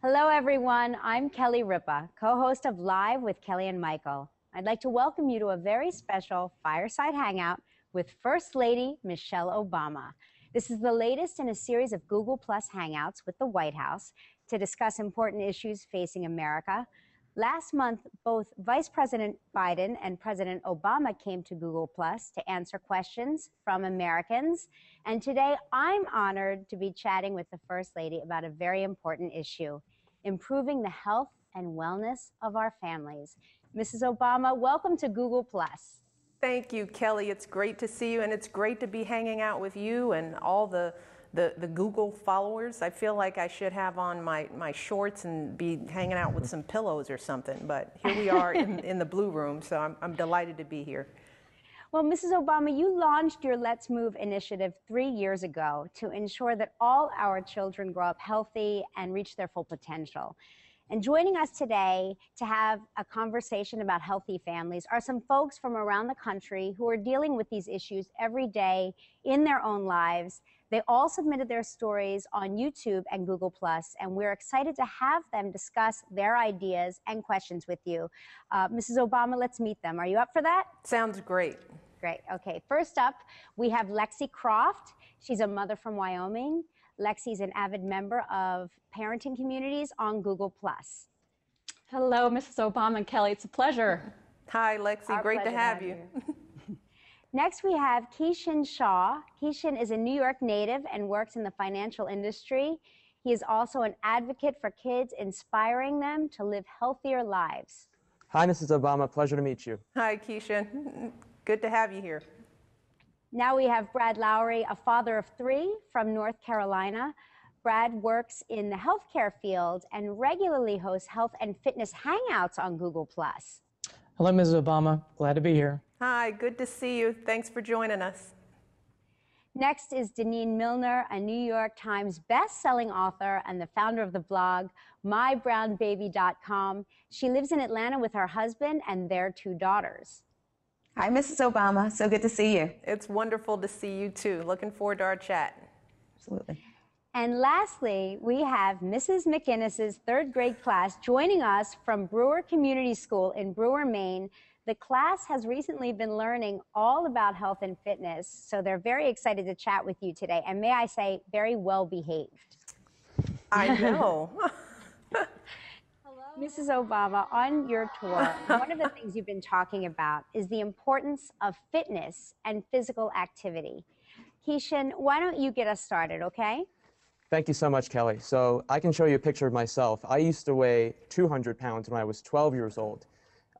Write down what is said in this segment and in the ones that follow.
Hello, everyone. I'm Kelly Ripa, co-host of Live with Kelly and Michael. I'd like to welcome you to a very special fireside hangout with First Lady Michelle Obama. This is the latest in a series of Google Plus Hangouts with the White House to discuss important issues facing America. Last month, both Vice President Biden and President Obama came to Google Plus to answer questions from Americans. And today, I'm honored to be chatting with the First Lady about a very important issue: improving the health and wellness of our families. Mrs. Obama, welcome to Google Plus. Thank you, Kelly. It's great to see you, and it's great to be hanging out with you and all the Google followers. I feel like I should have on my shorts and be hanging out with some pillows or something, but here we are in the Blue Room, so I'm delighted to be here. Well, Mrs. Obama, you launched your Let's Move initiative 3 years ago to ensure that all our children grow up healthy and reach their full potential. And joining us today to have a conversation about healthy families are some folks from around the country who are dealing with these issues every day in their own lives. They all submitted their stories on YouTube and Google+, and we're excited to have them discuss their ideas and questions with you. Mrs. Obama, let's meet them. Are you up for that? Sounds great. Great. Okay. First up, we have Lexi Croft. She's a mother from Wyoming. Lexi's an avid member of parenting communities on Google+. Hello, Mrs. Obama and Kelly. It's a pleasure. Hi, Lexi. Our great to pleasure have you. Next, we have Keishan Shaw. Keishan is a New York native and works in the financial industry. He is also an advocate for kids, inspiring them to live healthier lives. Hi, Mrs. Obama. Pleasure to meet you. Hi, Keishan. Good to have you here. Now we have Brad Lowry, a father of 3 from North Carolina. Brad works in the healthcare field and regularly hosts health and fitness hangouts on Google+. Hello, Mrs. Obama. Glad to be here. Hi, good to see you. Thanks for joining us. Next is Deneen Milner, a New York Times best-selling author and the founder of the blog MyBrownBaby.com. She lives in Atlanta with her husband and their 2 daughters. Hi, Mrs. Obama. So good to see you. It's wonderful to see you, too. Looking forward to our chat. Absolutely. And lastly, we have Mrs. McInnes's 3rd grade class joining us from Brewer Community School in Brewer, Maine. The class has recently been learning all about health and fitness, so they're very excited to chat with you today. And may I say, very well behaved. I know. Mrs. Obama, on your tour, one of the things you've been talking about is the importance of fitness and physical activity. Keishan, why don't you get us started, okay? Thank you so much, Kelly. So I can show you a picture of myself. I used to weigh 200 pounds when I was 12 years old.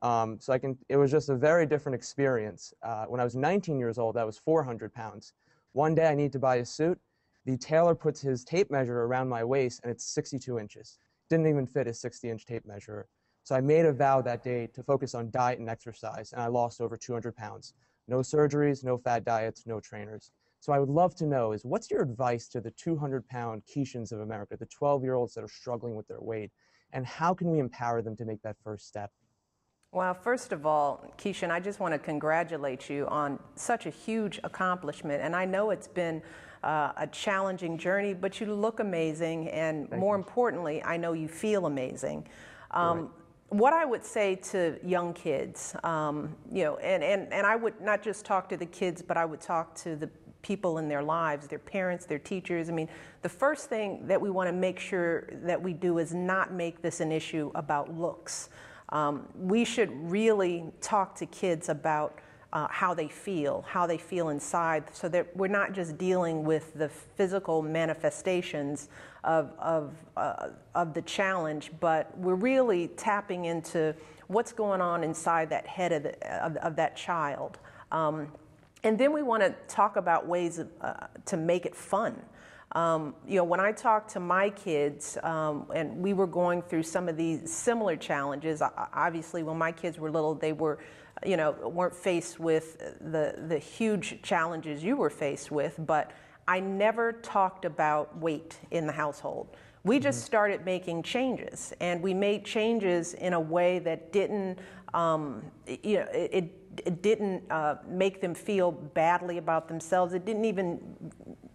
It was just a very different experience. When I was 19 years old, I was 400 pounds. One day I need to buy a suit. The tailor puts his tape measure around my waist, and it's 62 inches. Didn't even fit his 60-inch tape measure. So I made a vow that day to focus on diet and exercise, and I lost over 200 pounds. No surgeries, no fad diets, no trainers. So I would love to know what's your advice to the 200-pound Keishans of America, the 12-year-olds that are struggling with their weight, and how can we empower them to make that first step? Well, first of all, Keishan, I just want to congratulate you on such a huge accomplishment. And I know it's been a challenging journey, but you look amazing. And more importantly, I know you feel amazing. Right. What I would say to young kids, and I would not just talk to the kids, but I would talk to the people in their lives, their parents, their teachers. I mean, the first thing that we want to make sure that we do is not make this an issue about looks. We should really talk to kids about how they feel inside, so that we're not just dealing with the physical manifestations of the challenge, but we're really tapping into what's going on inside that head of that child. And then we want to talk about ways to make it fun. When I talk to my kids, and we were going through some of these similar challenges, obviously when my kids were little, they were, weren't faced with the huge challenges you were faced with, but I never talked about weight in the household. We just started making changes, and we made changes in a way that didn't, it didn't make them feel badly about themselves. It didn't even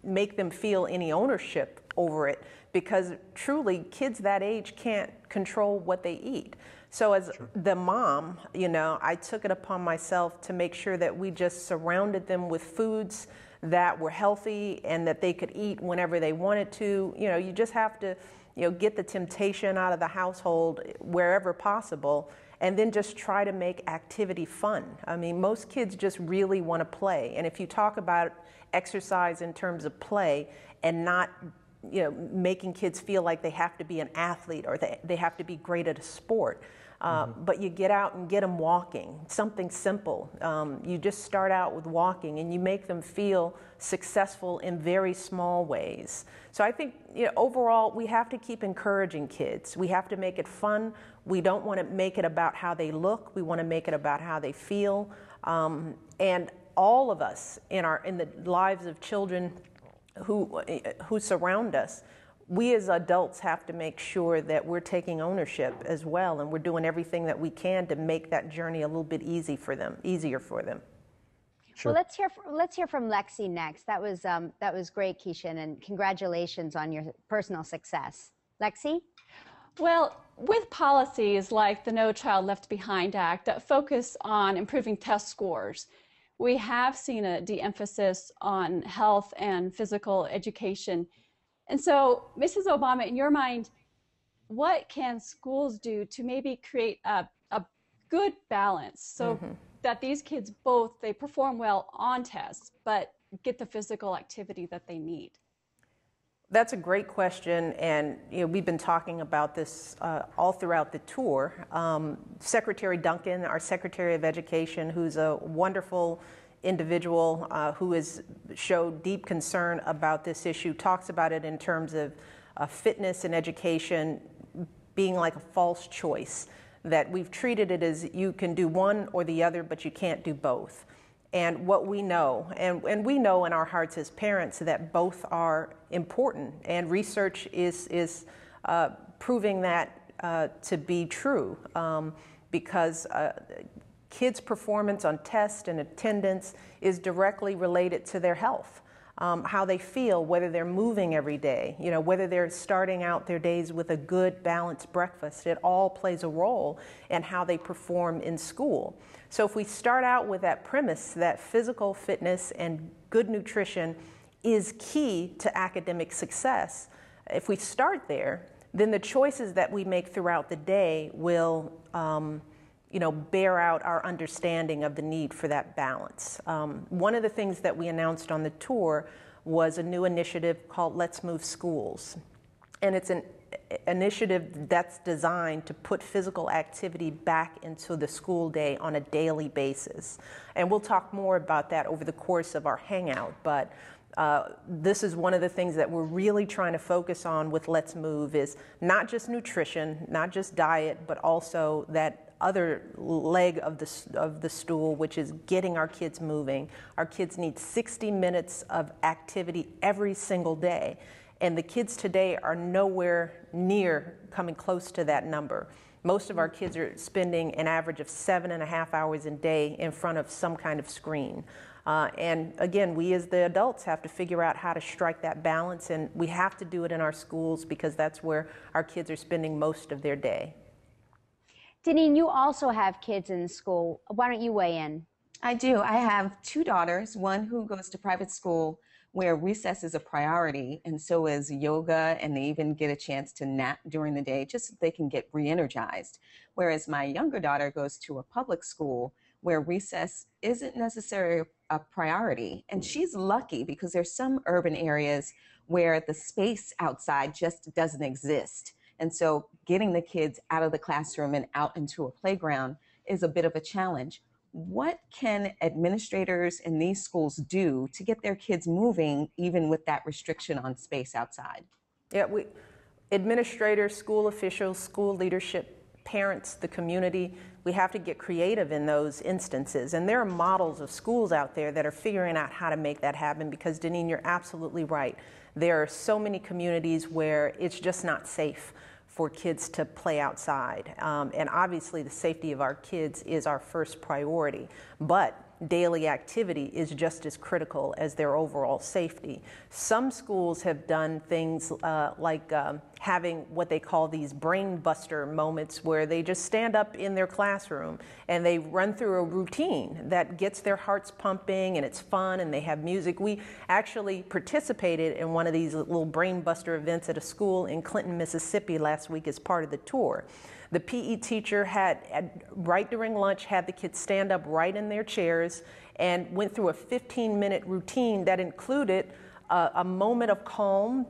make them feel any ownership over it, because truly kids that age can't control what they eat. So as the mom, I took it upon myself to make sure that we just surrounded them with foods that were healthy and that they could eat whenever they wanted to. You just have to, get the temptation out of the household wherever possible, and then just try to make activity fun. I mean, most kids just really want to play. And if you talk about exercise in terms of play and not making kids feel like they have to be an athlete or they have to be great at a sport. But you get out and get them walking, something simple. You just start out with walking and you make them feel successful in very small ways. So I think overall we have to keep encouraging kids. We have to make it fun. We don't want to make it about how they look. We want to make it about how they feel. And all of us in the lives of children who surround us, we as adults have to make sure that we're taking ownership as well, and we're doing everything that we can to make that journey a little bit easier for them. Sure. Well, let's hear from Lexi next. That was great, Keishan, and congratulations on your personal success. Lexi? Well, with policies like the No Child Left Behind Act that focus on improving test scores, we have seen a de-emphasis on health and physical education. And so, Mrs. Obama, in your mind, what can schools do to maybe create a good balance so that these kids they perform well on tests, but get the physical activity that they need? That's a great question, and we've been talking about this all throughout the tour. Secretary Duncan, our Secretary of Education, who's a wonderful individual who has showed deep concern about this issue, talks about it in terms of fitness and education being like a false choice, that we've treated it as you can do one or the other, but you can't do both. And what we know, and we know in our hearts as parents that both are important, and research is proving that to be true, because kids' performance on tests and attendance is directly related to their health, how they feel, whether they're moving every day, whether they're starting out their days with a good, balanced breakfast. It all plays a role in how they perform in school. So if we start out with that premise that physical fitness and good nutrition is key to academic success, if we start there, then the choices that we make throughout the day will bear out our understanding of the need for that balance. One of the things that we announced on the tour was a new initiative called Let's Move Schools. And it's an initiative that's designed to put physical activity back into the school day on a daily basis. And we'll talk more about that over the course of our hangout, but this is one of the things that we're really trying to focus on with Let's Move, is not just nutrition, not just diet, but also that other leg of the stool, which is getting our kids moving. Our kids need 60 minutes of activity every single day. And the kids today are nowhere near coming close to that number. Most of our kids are spending an average of 7.5 hours a day in front of some kind of screen. And again, we as the adults have to figure out how to strike that balance, and we have to do it in our schools because that's where our kids are spending most of their day. Deneen, you also have kids in school. Why don't you weigh in? I do. I have two daughters, one who goes to private school where recess is a priority, and so is yoga, and they even get a chance to nap during the day just so they can get re-energized. Whereas my younger daughter goes to a public school where recess isn't necessarily a priority. And she's lucky because there's some urban areas where the space outside just doesn't exist. And so getting the kids out of the classroom and out into a playground is a bit of a challenge. What can administrators in these schools do to get their kids moving, even with that restriction on space outside? Yeah, administrators, school officials, school leadership, parents, the community, we have to get creative in those instances. And there are models of schools out there that are figuring out how to make that happen, because Deneen, you're absolutely right. There are so many communities where it's just not safe for kids to play outside. And obviously the safety of our kids is our first priority. But daily activity is just as critical as their overall safety. Some schools have done things like having what they call these brain buster moments, where they just stand up in their classroom and they run through a routine that gets their hearts pumping, and it's fun, and they have music. We actually participated in one of these little brain buster events at a school in Clinton, Mississippi last week as part of the tour. The PE teacher had, right during lunch, had the kids stand up right in their chairs and went through a 15-minute routine that included a moment of calm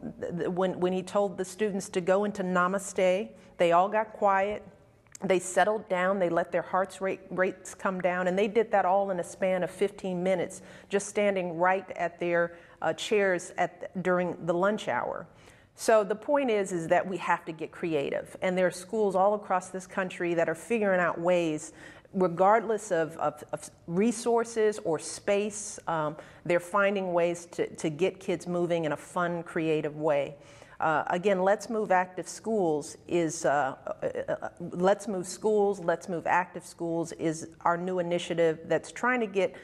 when he told the students to go into namaste. They all got quiet. They settled down. They let their heart rates come down. And they did that all in a span of 15 minutes, just standing right at their chairs during the lunch hour. So the point is that we have to get creative. And there are schools all across this country that are figuring out ways, regardless of resources or space, they're finding ways to get kids moving in a fun, creative way. Again, Let's Move Active Schools is, Let's Move Schools, Let's Move Active Schools is our new initiative that's trying to get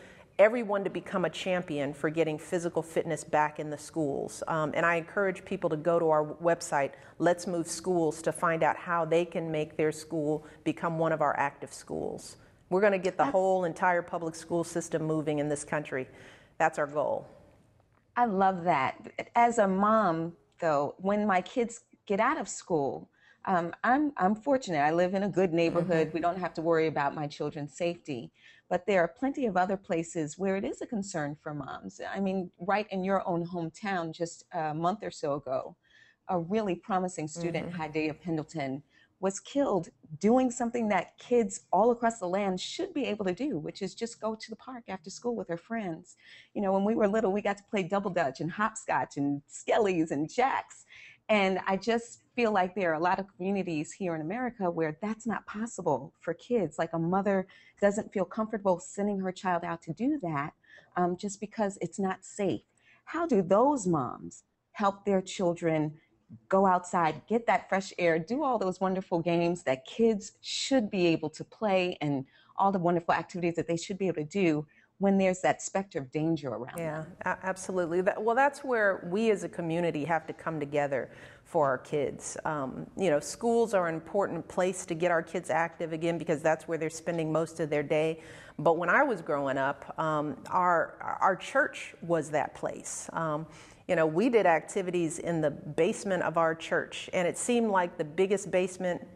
everyone to become a champion for getting physical fitness back in the schools. And I encourage people to go to our website, Let's Move Schools, to find out how they can make their school become one of our active schools. We're going to get the whole entire public school system moving in this country. That's our goal. I love that. As a mom, though, when my kids get out of school, I'm fortunate. I live in a good neighborhood. We don't have to worry about my children's safety. But there are plenty of other places where it is a concern for moms. I mean, right in your own hometown, just a month or so ago, a really promising student, Hidea Pendleton, was killed doing something that kids all across the land should be able to do, which is just go to the park after school with their friends. You know, when we were little, we got to play double dutch and hopscotch and skellies and jacks. And I just feel like there are a lot of communities here in America where that's not possible for kids. Like a mother doesn't feel comfortable sending her child out to do that just because it's not safe. How do those moms help their children go outside, get that fresh air, do all those wonderful games that kids should be able to play and all the wonderful activities that they should be able to do when there's that specter of danger around them? Absolutely. Well, that's where we as a community have to come together for our kids. You know, schools are an important place to get our kids active again because that's where they're spending most of their day. But when I was growing up, our church was that place. You know, we did activities in the basement of our church, and it seemed like the biggest basement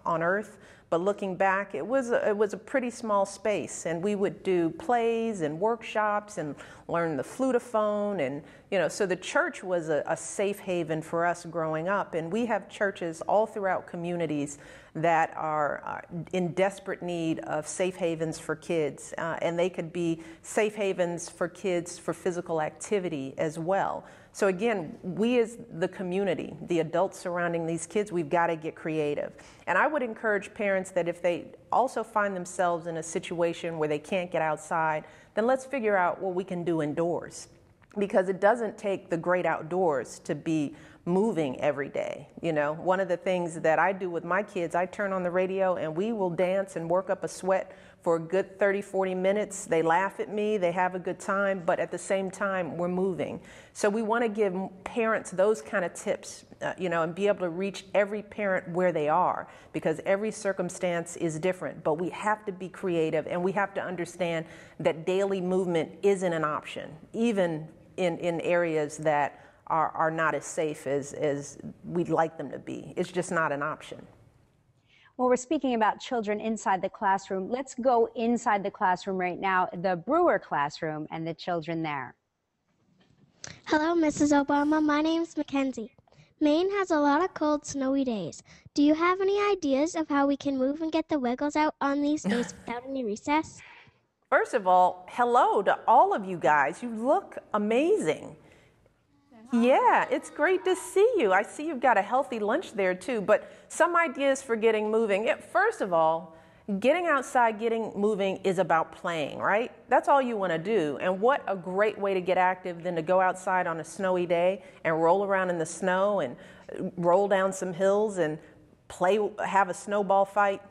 on earth. But looking back, it was a pretty small space, and we would do plays and workshops and learn the flutophone, and you know, so the church was a safe haven for us growing up. And we have churches all throughout communities that are in desperate need of safe havens for kids, and they could be safe havens for kids for physical activity as well. So again, we as the community, the adults surrounding these kids, we've got to get creative. And I would encourage parents that if they also find themselves in a situation where they can't get outside, then let's figure out what we can do indoors. Because it doesn't take the great outdoors to be moving every day. You know, one of the things that I do with my kids, I turn on the radio and we will dance and work up a sweat for a good 30, 40 minutes. They laugh at me, they have a good time, but at the same time, we're moving. So we want to give parents those kind of tips, you know, and be able to reach every parent where they are, because every circumstance is different. But we have to be creative, and we have to understand that daily movement isn't an option, even in areas that are not as safe as we'd like them to be. It's just not an option. Well, we're speaking about children inside the classroom. Let's go inside the classroom right now, the Brewer classroom and the children there. Hello, Mrs. Obama. My name's Mackenzie. Maine has a lot of cold, snowy days. Do you have any ideas of how we can move and get the Wiggles out on these days without any recess? First of all, hello to all of you guys. You look amazing. Yeah, it's great to see you. I see you've got a healthy lunch there too, but some ideas for getting moving. First of all, getting outside, getting moving is about playing, right? That's all you want to do. And what a great way to get active than to go outside on a snowy day and roll around in the snow and roll down some hills and play, have a snowball fight.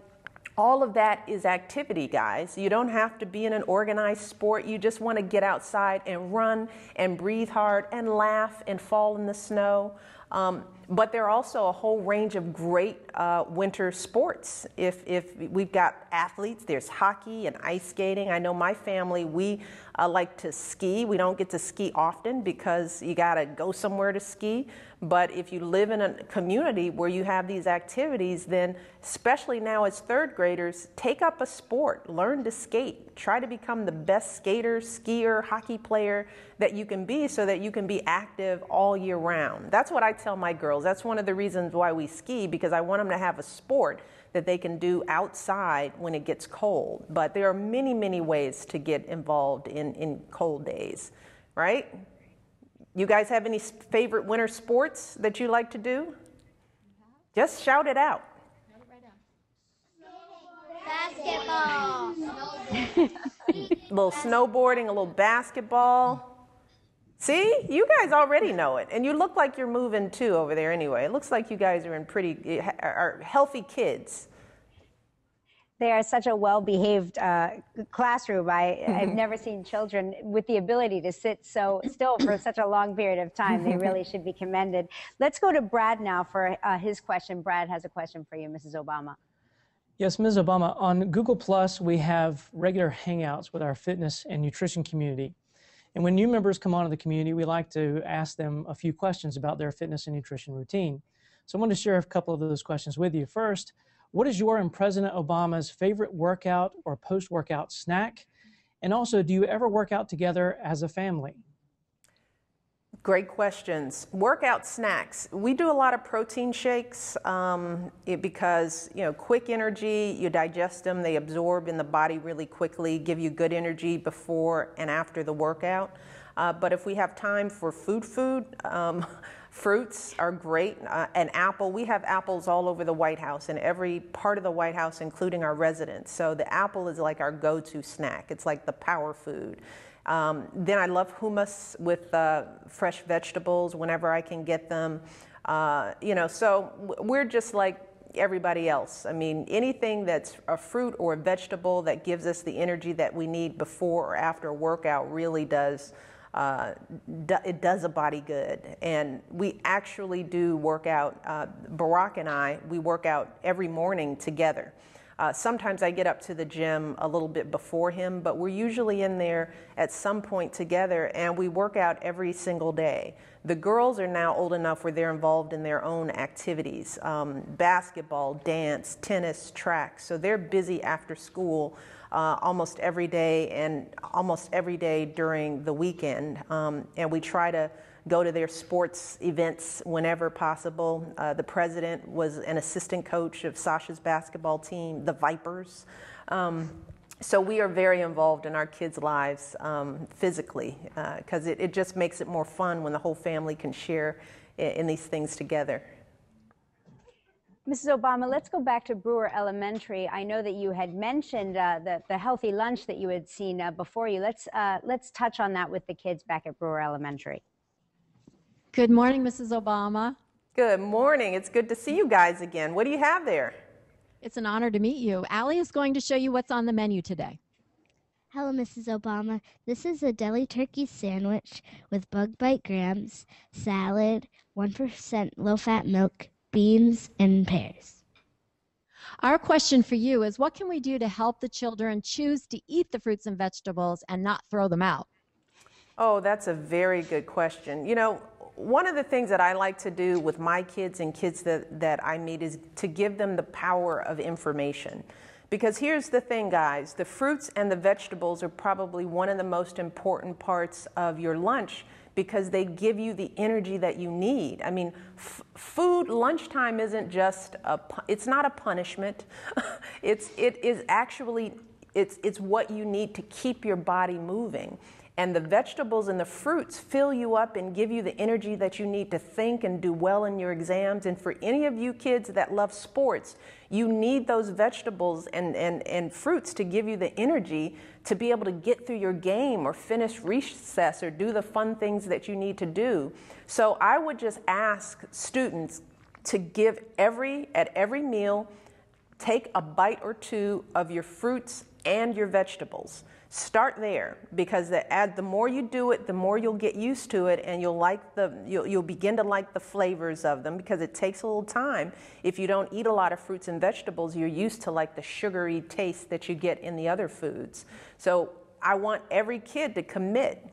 All of that is activity, guys. You don't have to be in an organized sport. You just want to get outside and run and breathe hard and laugh and fall in the snow. But there are also a whole range of great winter sports. If we've got athletes, there's hockey and ice skating. I know my family, we like to ski. We don't get to ski often because you got to go somewhere to ski. But if you live in a community where you have these activities, then especially now as third graders, take up a sport, learn to skate, try to become the best skater, skier, hockey player that you can be so that you can be active all year round. That's what I tell my girls. That's one of the reasons why we ski, because I want them to have a sport that they can do outside when it gets cold. But there are many, many ways to get involved in cold days, right? You guys have any favorite winter sports that you like to do? Just shout it out. Basketball. A little snowboarding, a little basketball. See, you guys already know it. And you look like you're moving too over there anyway. It looks like you guys are are healthy kids. They are such a well-behaved classroom. I've never seen children with the ability to sit so still for such a long period of time. They really should be commended. Let's go to Brad now for his question. Brad has a question for you, Mrs. Obama. Yes, Ms. Obama, on Google Plus, we have regular hangouts with our fitness and nutrition community. And when new members come onto the community, we like to ask them a few questions about their fitness and nutrition routine. So I wanted to share a couple of those questions with you. First, what is your and President Obama's favorite workout or post-workout snack? And also, do you ever work out together as a family? Great questions. Workout snacks. We do a lot of protein shakes because, quick energy, you digest them, they absorb in the body really quickly, give you good energy before and after the workout. But if we have time for food, fruits are great. An apple, we have apples all over the White House, in every part of the White House, including our residence. So the apple is like our go-to snack. It's like the power food. Then I love hummus with fresh vegetables whenever I can get them. So we're just like everybody else. I mean, anything that's a fruit or a vegetable that gives us the energy that we need before or after a workout really does it does a body good. And we actually do work out. Barack and I, we work out every morning together. Sometimes I get up to the gym a little bit before him, but we're usually in there at some point together, and we work out every single day. The girls are now old enough where they're involved in their own activities, basketball, dance, tennis, track. So they're busy after school almost every day and almost every day during the weekend. And we try to go to their sports events whenever possible. The president was an assistant coach of Sasha's basketball team, the Vipers. So we are very involved in our kids' lives physically because it just makes it more fun when the whole family can share in these things together. Mrs. Obama, let's go back to Brewer Elementary. I know that you had mentioned the healthy lunch that you had seen before you. Let's touch on that with the kids back at Brewer Elementary. Good morning, Mrs. Obama. Good morning. It's good to see you guys again. What do you have there? It's an honor to meet you. Allie is going to show you what's on the menu today. Hello, Mrs. Obama. This is a deli turkey sandwich with bug bite grams, salad, 1% low-fat milk, beans, and pears. Our question for you is, what can we do to help the children choose to eat the fruits and vegetables and not throw them out? Oh, that's a very good question. You know, one of the things that I like to do with my kids and kids that I meet is to give them the power of information. Because here's the thing, guys, the fruits and the vegetables are probably one of the most important parts of your lunch because they give you the energy that you need. I mean, food, lunchtime isn't just it's not a punishment. It is actually, it's what you need to keep your body moving. And the vegetables and the fruits fill you up and give you the energy that you need to think and do well in your exams. And for any of you kids that love sports, you need those vegetables and fruits to give you the energy to be able to get through your game or finish recess or do the fun things that you need to do. So I would just ask students to give at every meal take a bite or two of your fruits and your vegetables. Start there, because the more you do it, the more you'll get used to it, and you'll begin to like the flavors of them, because it takes a little time. If you don't eat a lot of fruits and vegetables, you're used to like the sugary taste that you get in the other foods. So I want every kid to commit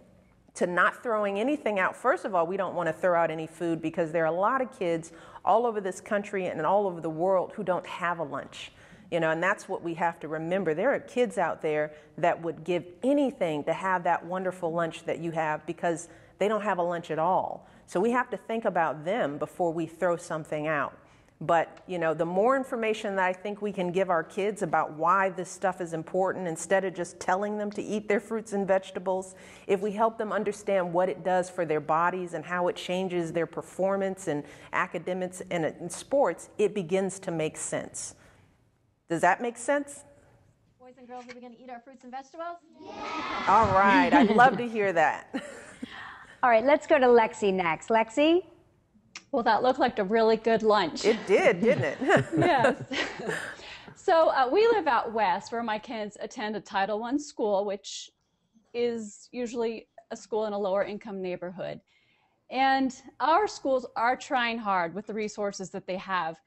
to not throwing anything out. First of all, we don't want to throw out any food, because there are a lot of kids all over this country and all over the world who don't have a lunch. And that's what we have to remember. There are kids out there that would give anything to have that wonderful lunch that you have, because they don't have a lunch at all. So we have to think about them before we throw something out. But, the more information that I think we can give our kids about why this stuff is important, instead of just telling them to eat their fruits and vegetables, if we help them understand what it does for their bodies and how it changes their performance in academics and in sports, it begins to make sense. Does that make sense? Boys and girls, are we going to eat our fruits and vegetables? Yeah. All right. I'd love to hear that. All right, let's go to Lexi next. Lexi? Well, that looked like a really good lunch. It did, didn't it? Yes. So we live out west, where my kids attend a Title I school, which is usually a school in a lower income neighborhood. And our schools are trying hard with the resources that they have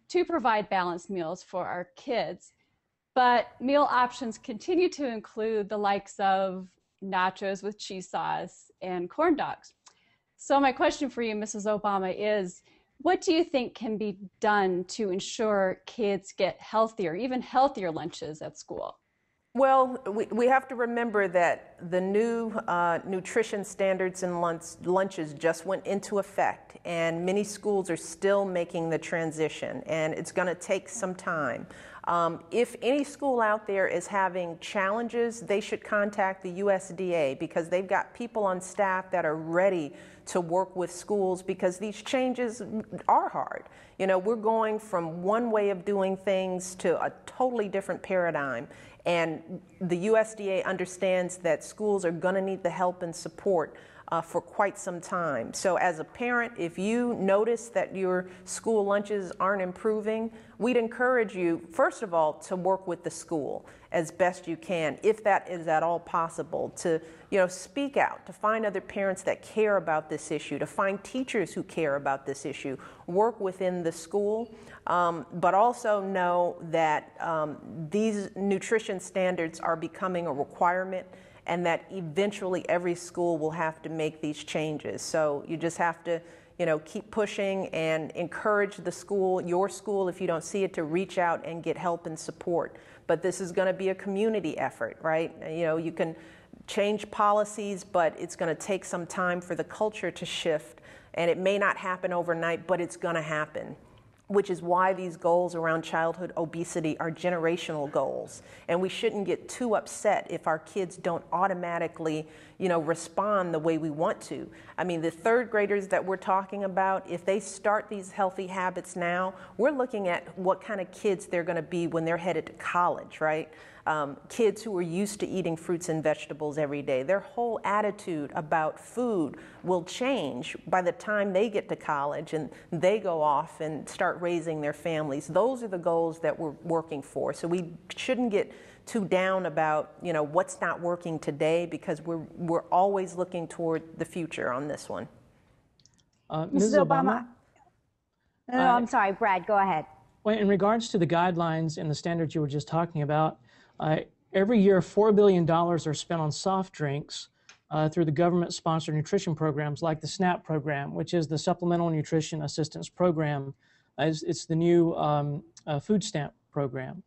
to provide balanced meals for our kids. But meal options continue to include the likes of nachos with cheese sauce and corn dogs. So my question for you, Mrs. Obama, is what do you think can be done to ensure kids get healthier, even healthier lunches at school? Well, we have to remember that the new nutrition standards in lunches just went into effect, and many schools are still making the transition, and it's going to take some time. If any school out there is having challenges, they should contact the USDA, because they've got people on staff that are ready to work with schools, because these changes are hard. We're going from one way of doing things to a totally different paradigm. And the USDA understands that schools are going to need the help and support for quite some time. So as a parent, if you notice that your school lunches aren't improving, we'd encourage you, first of all, to work with the school as best you can, if that is at all possible, to speak out, to find other parents that care about this issue, to find teachers who care about this issue, work within the school, but also know that these nutrition standards are becoming a requirement, and that eventually every school will have to make these changes. So you just have to keep pushing and encourage the school, your school, if you don't see it, to reach out and get help and support. But this is going to be a community effort, right? You can change policies, but it's going to take some time for the culture to shift, and it may not happen overnight, but it's going to happen, which is why these goals around childhood obesity are generational goals. And we shouldn't get too upset if our kids don't automatically, respond the way we want to. I mean, the third graders that we're talking about, if they start these healthy habits now, we're looking at what kind of kids they're going to be when they're headed to college, right? Kids who are used to eating fruits and vegetables every day. Their whole attitude about food will change by the time they get to college and they go off and start raising their families. Those are the goals that we're working for. So we shouldn't get too down about what's not working today, because we're always looking toward the future on this one. Ms. Obama? No, I'm sorry, Brad, go ahead. Well, in regards to the guidelines and the standards you were just talking about, every year $4 billion are spent on soft drinks through the government-sponsored nutrition programs like the SNAP program, which is the Supplemental Nutrition Assistance Program. It's the new food stamp program.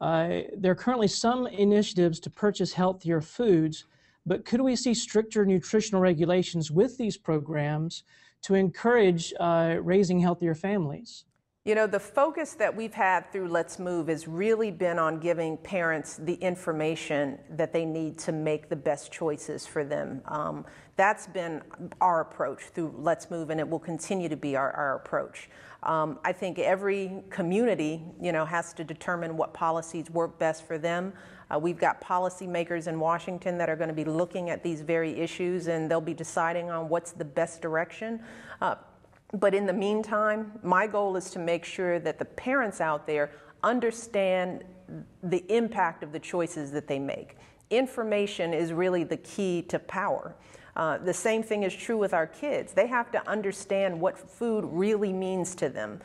There are currently some initiatives to purchase healthier foods, but could we see stricter nutritional regulations with these programs to encourage raising healthier families? The focus that we've had through Let's Move has really been on giving parents the information that they need to make the best choices for them. That's been our approach through Let's Move, and it will continue to be our approach. I think every community, has to determine what policies work best for them. We've got policymakers in Washington that are going to be looking at these very issues, and they'll be deciding on what's the best direction. But in the meantime, my goal is to make sure that the parents out there understand the impact of the choices that they make. Information is really the key to power. The same thing is true with our kids. They have to understand what food really means to them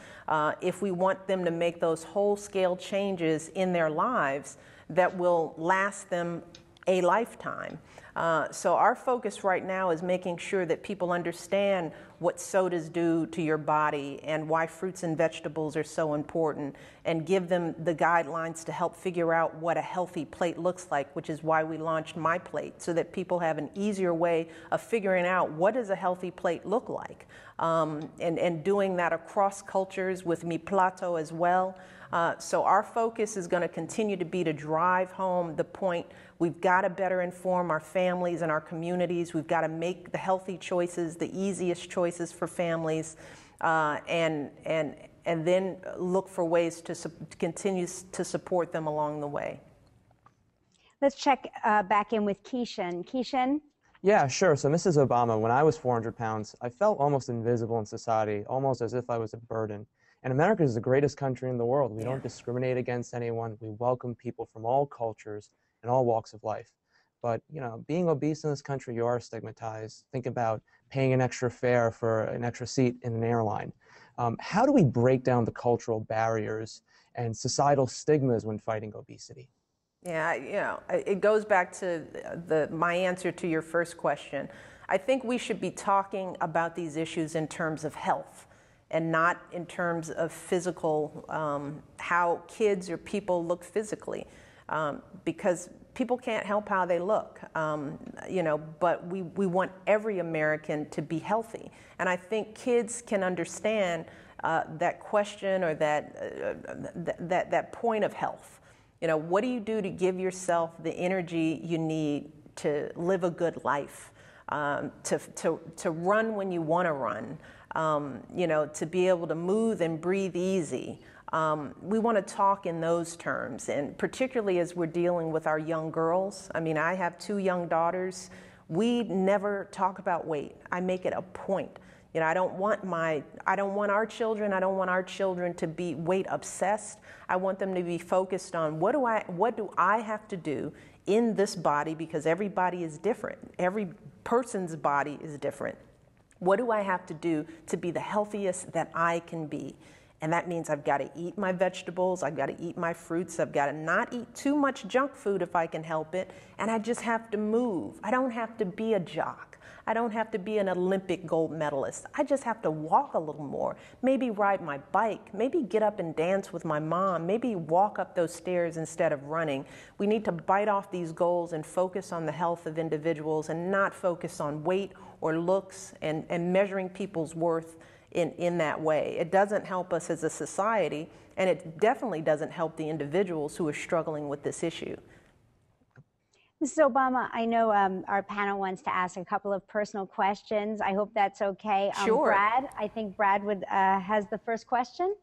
if we want them to make those whole-scale changes in their lives that will last them a lifetime. So our focus right now is making sure that people understand what sodas do to your body and why fruits and vegetables are so important, and give them the guidelines to help figure out what a healthy plate looks like, which is why we launched My Plate, so that people have an easier way of figuring out what does a healthy plate look like, and doing that across cultures with Mi Plato as well. So our focus is going to continue to be to drive home the point. We've got to better inform our families and our communities. We've got to make the healthy choices the easiest choices for families, and then look for ways to continue to support them along the way. Let's check back in with Keishan. Keishan? Yeah, sure. So Mrs. Obama, when I was 400 pounds, I felt almost invisible in society, almost as if I was a burden. And America is the greatest country in the world. We don't discriminate against anyone. We welcome people from all cultures and all walks of life. But, you know, being obese in this country, you are stigmatized. Think about paying an extra fare for an extra seat in an airline. How do we break down the cultural barriers and societal stigmas when fighting obesity? Yeah, you know, it goes back to my answer to your first question. I think we should be talking about these issues in terms of health and not in terms of physical, how kids or people look physically, because people can't help how they look, you know, but we want every American to be healthy. And I think kids can understand that question or that point of health. You know, what do you do to give yourself the energy you need to live a good life, to run when you want to run, you know, to be able to move and breathe easy. We want to talk in those terms, and particularly as we're dealing with our young girls. I mean, I have 2 young daughters. We never talk about weight. I make it a point. You know, I don't want our children to be weight obsessed. I want them to be focused on what do I have to do in this body, because every body is different. Every person's body is different. What do I have to do to be the healthiest that I can be? And that means I've got to eat my vegetables, I've got to eat my fruits, I've got to not eat too much junk food if I can help it, and I just have to move. I don't have to be a jock. I don't have to be an Olympic gold medalist. I just have to walk a little more, maybe ride my bike, maybe get up and dance with my mom, maybe walk up those stairs instead of running. We need to bite off these goals and focus on the health of individuals and not focus on weight or looks and measuring people's worth in that way. It doesn't help us as a society, and it definitely doesn't help the individuals who are struggling with this issue. Mrs. Obama, I know our panel wants to ask a couple of personal questions. I hope that's okay. Sure. Brad, I think Brad has the first question.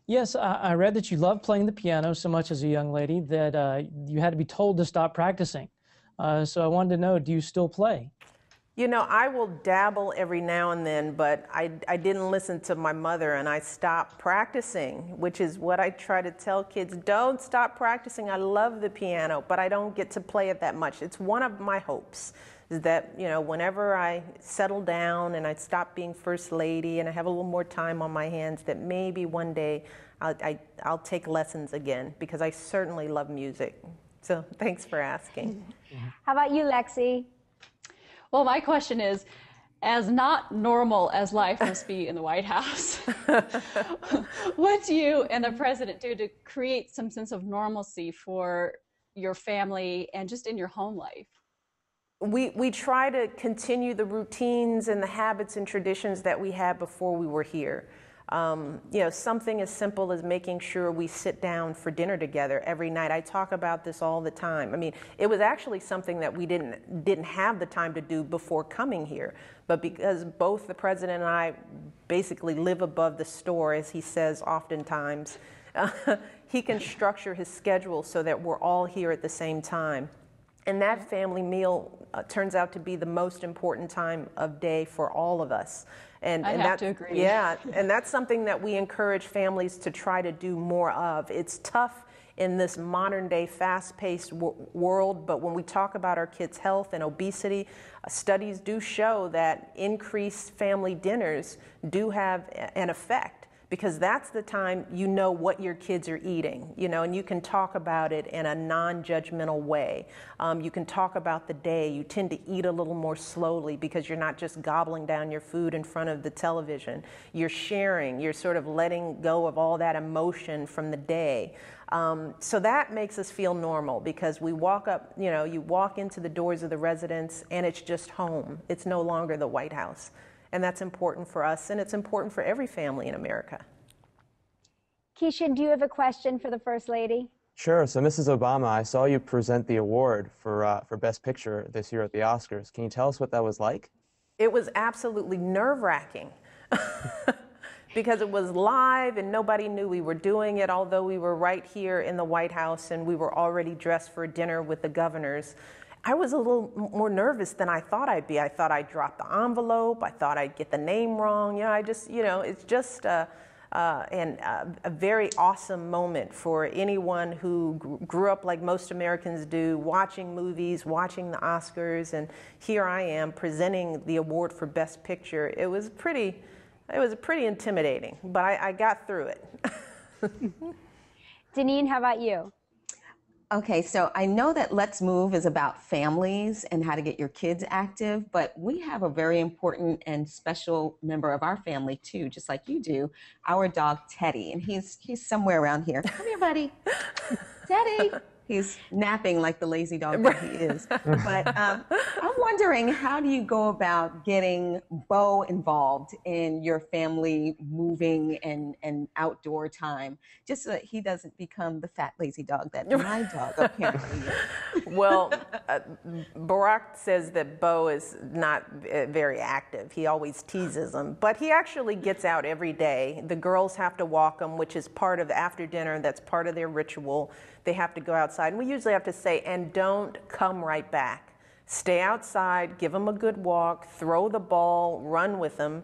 Yes, I read that you love playing the piano so much as a young lady that you had to be told to stop practicing. So I wanted to know, do you still play? You know, I will dabble every now and then, but I didn't listen to my mother and I stopped practicing, which is what I try to tell kids. Don't stop practicing. I love the piano, but I don't get to play it that much. It's one of my hopes is that, you know, whenever I settle down and I stop being first lady and I have a little more time on my hands, that maybe one day I'll take lessons again, because I certainly love music. So thanks for asking. How about you, Lexi? Well, my question is, as not normal as life must be in the White House, what do you and the president do to create some sense of normalcy for your family and just in your home life? We try to continue the routines and the habits and traditions that we had before we were here. You know, something as simple as making sure we sit down for dinner together every night. I talk about this all the time. I mean, it was actually something that we didn't have the time to do before coming here. But because both the president and I basically live above the store, as he says oftentimes, he can structure his schedule so that we're all here at the same time. And that family meal turns out to be the most important time of day for all of us. And I have to agree. Yeah, and that's something that we encourage families to try to do more of. It's tough in this modern day fast-paced world, but when we talk about our kids' health and obesity, studies do show that increased family dinners do have an effect, because that's the time you know what your kids are eating, you know, and you can talk about it in a non-judgmental way. You can talk about the day. You tend to eat a little more slowly because you're not just gobbling down your food in front of the television. You're sharing, you're sort of letting go of all that emotion from the day. So that makes us feel normal, because we walk up, you know, you walk into the doors of the residence and it's just home. It's no longer the White House. And that's important for us, and it's important for every family in America. Keisha, do you have a question for the First Lady? Sure. So, Mrs. Obama, I saw you present the award for Best Picture this year at the Oscars. Can you tell us what that was like? It was absolutely nerve-wracking because it was live and nobody knew we were doing it, although we were right here in the White House and we were already dressed for dinner with the governors. I was a little more nervous than I thought I'd be. I thought I'd drop the envelope. I thought I'd get the name wrong. You know, it's just a very awesome moment for anyone who grew up like most Americans do, watching movies, watching the Oscars, and here I am presenting the award for Best Picture. It was pretty intimidating, but I got through it. Deneen, how about you? Okay, so I know that Let's Move is about families and how to get your kids active, but we have a very important and special member of our family too, just like you do, our dog Teddy, and he's somewhere around here. Come here, buddy. Teddy. He's napping like the lazy dog that he is. But I'm wondering, how do you go about getting Bo involved in your family moving and outdoor time, just so that he doesn't become the fat, lazy dog that my dog apparently is? Well, Barack says that Bo is not very active. He always teases him, but he actually gets out every day. The girls have to walk him, which is part of after dinner. That's part of their ritual. They have to go outside. And we usually have to say, and don't come right back. Stay outside, give them a good walk, throw the ball, run with them.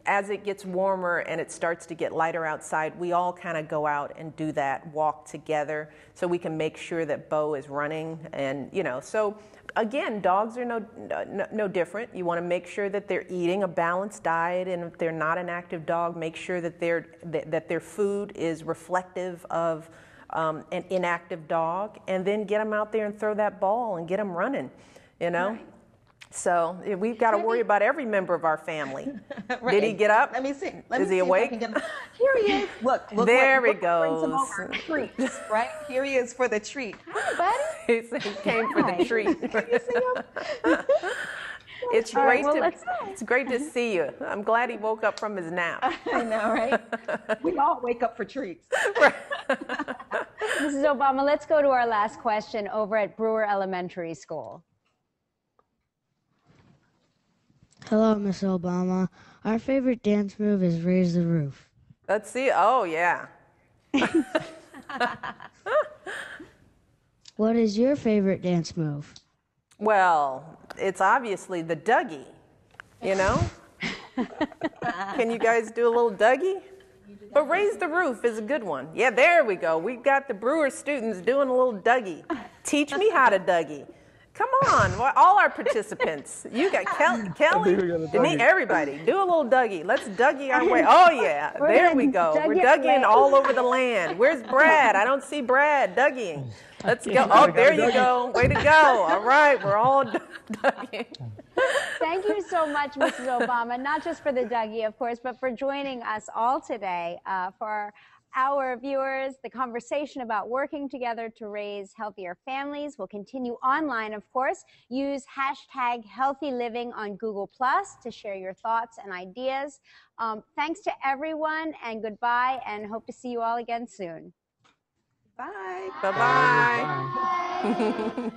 As it gets warmer and it starts to get lighter outside, we all kind of go out and do that walk together so we can make sure that Bo is running. And, you know, so again, dogs are no different. You want to make sure that they're eating a balanced diet, and if they're not an active dog, make sure that their food is reflective of an inactive dog, and then get them out there and throw that ball and get them running, you know? Right. So we've got to worry about every member of our family. Right. Did he get up? Let me see. Is he awake? Here he is. Look there he goes. Treats, right? Here he is for the treat. Hi, buddy. He came for the treat. Can you see him? It's great to see you. I'm glad he woke up from his nap. I know, right? We all wake up for treats. Mrs. Obama, let's go to our last question over at Brewer Elementary School. Hello, Miss Obama. Our favorite dance move is Raise the Roof. Let's see. Oh, yeah. What is your favorite dance move? Well, it's obviously the Dougie, you know? Can you guys do a little Dougie? But Raise the Roof is a good one. Yeah, there we go. We've got the Brewer students doing a little Dougie. Teach me how to Dougie. Come on, all our participants. You got Kelly, Denise, everybody. Do a little Dougie. Let's Dougie our way. Oh, yeah, there we go. We're Dougieing all over the land. Where's Brad? I don't see Brad Dougieing. Let's go. Oh, there you go. Way to go. All right, we're all Dougieing. Thank you so much, Mrs. Obama, not just for the Dougie, of course, but for joining us all today for our viewers. The conversation about working together to raise healthier families will continue online, of course. Use #HealthyLiving on Google+ to share your thoughts and ideas. Thanks to everyone, and goodbye, and hope to see you all again soon. Bye. Bye-bye.